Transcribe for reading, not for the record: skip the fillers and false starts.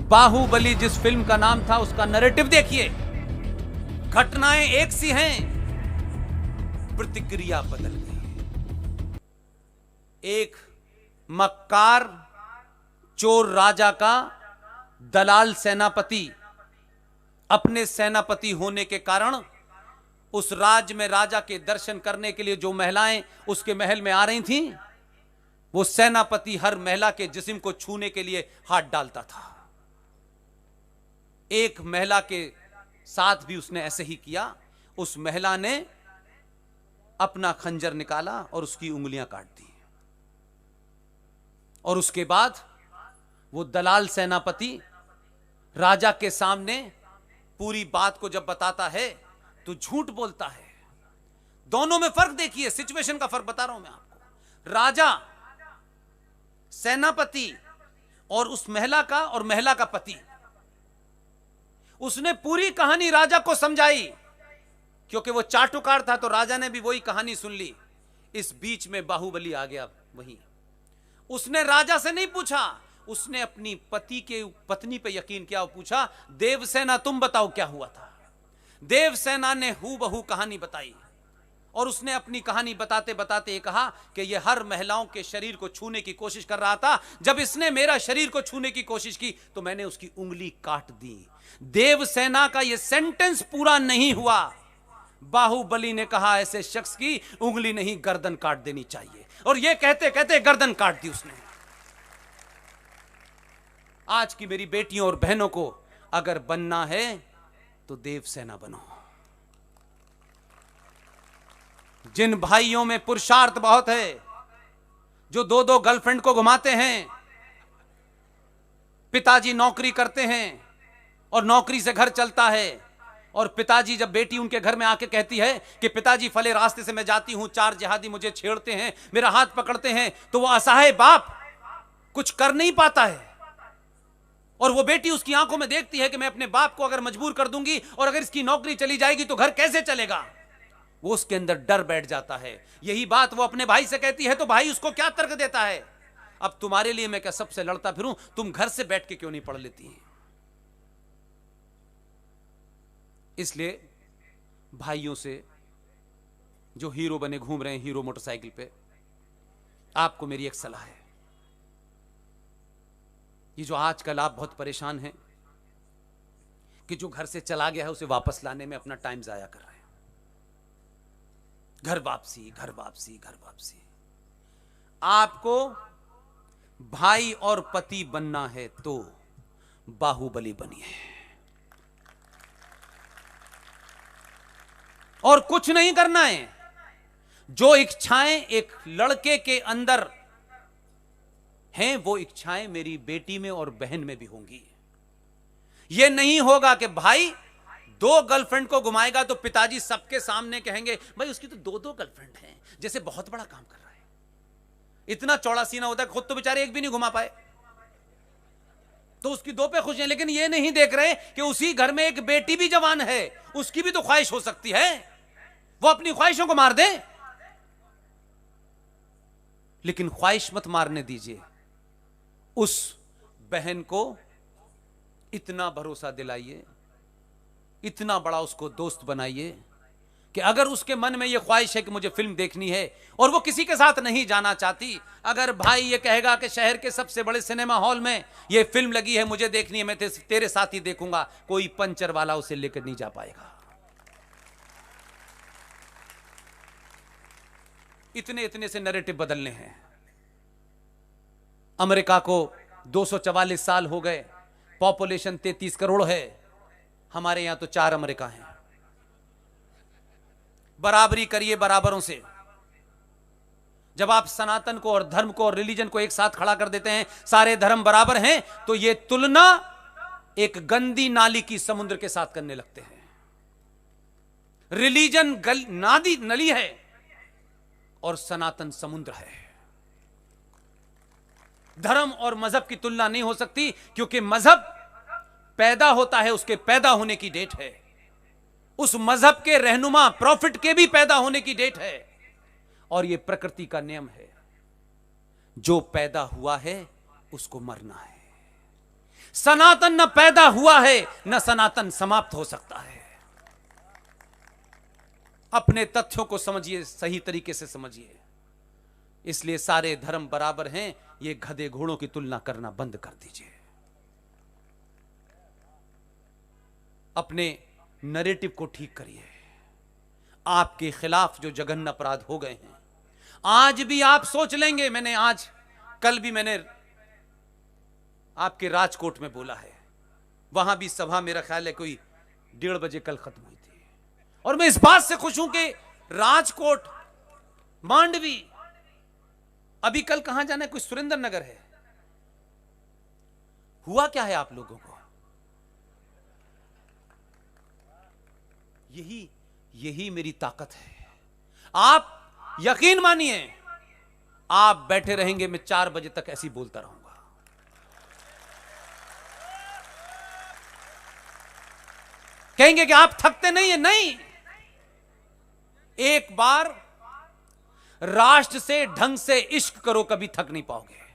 बाहुबली जिस फिल्म का नाम था उसका नैरेटिव देखिए, घटनाएं एक सी हैं, प्रतिक्रिया बदल गई। एक मक्कार चोर राजा का दलाल सेनापति अपने सेनापति होने के कारण उस राज्य में राजा के दर्शन करने के लिए जो महिलाएं उसके महल में आ रही थीं, वो सेनापति हर महिला के जिस्म को छूने के लिए हाथ डालता था। एक महिला के साथ भी उसने ऐसे ही किया। उस महिला ने अपना खंजर निकाला और उसकी उंगलियां काट दी। और उसके बाद वो दलाल सेनापति राजा के सामने पूरी बात को जब बताता है तो झूठ बोलता है। दोनों में फर्क देखिए, सिचुएशन का फर्क बता रहा हूं मैं आपको। राजा, सेनापति और उस महिला का, और महिला का पति, उसने पूरी कहानी राजा को समझाई क्योंकि वो चाटुकार था, तो राजा ने भी वही कहानी सुन ली। इस बीच में बाहुबली आ गया। वहीं उसने राजा से नहीं पूछा, उसने अपनी पत्नी पे यकीन किया। वो पूछा, देवसेना तुम बताओ क्या हुआ था। देवसेना ने हूबहू कहानी बताई और उसने अपनी कहानी बताते बताते ये कहा कि ये हर महिलाओं के शरीर को छूने की कोशिश कर रहा था। जब इसने मेरा शरीर को छूने की कोशिश की तो मैंने उसकी उंगली काट दी। देवसेना का ये सेंटेंस पूरा नहीं हुआ, बाहुबली ने कहा ऐसे शख्स की उंगली नहीं गर्दन काट देनी चाहिए, और ये कहते कहते गर्दन काट दी उसने। आज की मेरी बेटियों और बहनों को अगर बनना है तो देवसेना बनो। जिन भाइयों में पुरुषार्थ बहुत है, जो दो दो गर्लफ्रेंड को घुमाते हैं, पिताजी नौकरी करते हैं और नौकरी से घर चलता है, और पिताजी जब बेटी उनके घर में आके कहती है कि पिताजी फले रास्ते से मैं जाती हूं, 4 जिहादी मुझे छेड़ते हैं, मेरा हाथ पकड़ते हैं, तो वो असहाय बाप कुछ कर नहीं पाता है। और वो बेटी उसकी आंखों में देखती है कि मैं अपने बाप को अगर मजबूर कर दूंगी और अगर इसकी नौकरी चली जाएगी तो घर कैसे चलेगा। वो उसके अंदर डर बैठ जाता है। यही बात वो अपने भाई से कहती है तो भाई उसको क्या तर्क देता है, अब तुम्हारे लिए मैं क्या सबसे लड़ता फिरूं, तुम घर से बैठ के क्यों नहीं पढ़ लेती हैं। इसलिए भाइयों से जो हीरो बने घूम रहे हैं हीरो मोटरसाइकिल पे, आपको मेरी एक सलाह है। ये जो आजकल आप बहुत परेशान हैं कि जो घर से चला गया है उसे वापस लाने में अपना टाइम जाया कर रहे हैं, घर वापसी घर वापसी घर वापसी। आपको भाई और पति बनना है तो बाहुबली बनिए, और कुछ नहीं करना है। जो इच्छाएं एक लड़के के अंदर हैं वो इच्छाएं मेरी बेटी में और बहन में भी होंगी। यह नहीं होगा कि भाई 2 गर्लफ्रेंड को घुमाएगा तो पिताजी सबके सामने कहेंगे भाई उसकी तो 2 गर्लफ्रेंड हैं, जैसे बहुत बड़ा काम कर रहा है। इतना चौड़ा सीना होता है, खुद तो बेचारे एक भी नहीं घुमा पाए, तो उसकी 2 पे खुश हैं। लेकिन ये नहीं देख रहे कि उसी घर में एक बेटी भी जवान है, उसकी भी तो ख्वाहिश हो सकती है, वो अपनी ख्वाहिशों को मार दे। लेकिन ख्वाहिश मत मारने दीजिए। उस बहन को इतना भरोसा दिलाइए, इतना बड़ा उसको दोस्त बनाइए कि अगर उसके मन में यह ख्वाहिश है कि मुझे फिल्म देखनी है और वो किसी के साथ नहीं जाना चाहती, अगर भाई ये कहेगा कि शहर के सबसे बड़े सिनेमा हॉल में ये फिल्म लगी है, मुझे देखनी है, मैं तेरे साथ ही देखूंगा, कोई पंचर वाला उसे लेकर नहीं जा पाएगा। इतने इतने से नैरेटिव बदलने हैं। अमेरिका को 244 साल हो गए, पॉपुलेशन 33 करोड़ है, हमारे यहां तो 4 अमेरिका हैं। बराबरी करिए बराबरों से। जब आप सनातन को और धर्म को और रिलीजन को एक साथ खड़ा कर देते हैं, सारे धर्म बराबर हैं, तो यह तुलना एक गंदी नाली की समुद्र के साथ करने लगते हैं। रिलीजन नादी नली है और सनातन समुद्र है। धर्म और मजहब की तुलना नहीं हो सकती, क्योंकि मजहब पैदा होता है, उसके पैदा होने की डेट है। उस मजहब के रहनुमा प्रॉफिट के भी पैदा होने की डेट है, और यह प्रकृति का नियम है, जो पैदा हुआ है उसको मरना है। सनातन न पैदा हुआ है, न सनातन समाप्त हो सकता है। अपने तथ्यों को समझिए, सही तरीके से समझिए। इसलिए सारे धर्म बराबर हैं, ये गधे घोड़ों की तुलना करना बंद कर दीजिए। अपने नैरेटिव को ठीक करिए। आपके खिलाफ जो जघन्य अपराध हो गए हैं, आज भी आप सोच लेंगे। कल भी मैंने आपके राजकोट में बोला है, वहां भी सभा मेरा ख्याल है कोई 1:30 बजे कल खत्म हुई थी, और मैं इस बात से खुश हूं कि राजकोट, मांडवी, अभी कल कहां जाना है, कोई सुरेंद्र नगर है। हुआ क्या है आप लोगों को? यही मेरी ताकत है। आप यकीन मानिए, आप बैठे रहेंगे, मैं 4 बजे तक ऐसे ही बोलता रहूंगा। कहेंगे कि आप थकते नहीं है। नहीं, एक बार राष्ट्र से ढंग से इश्क करो, कभी थक नहीं पाओगे।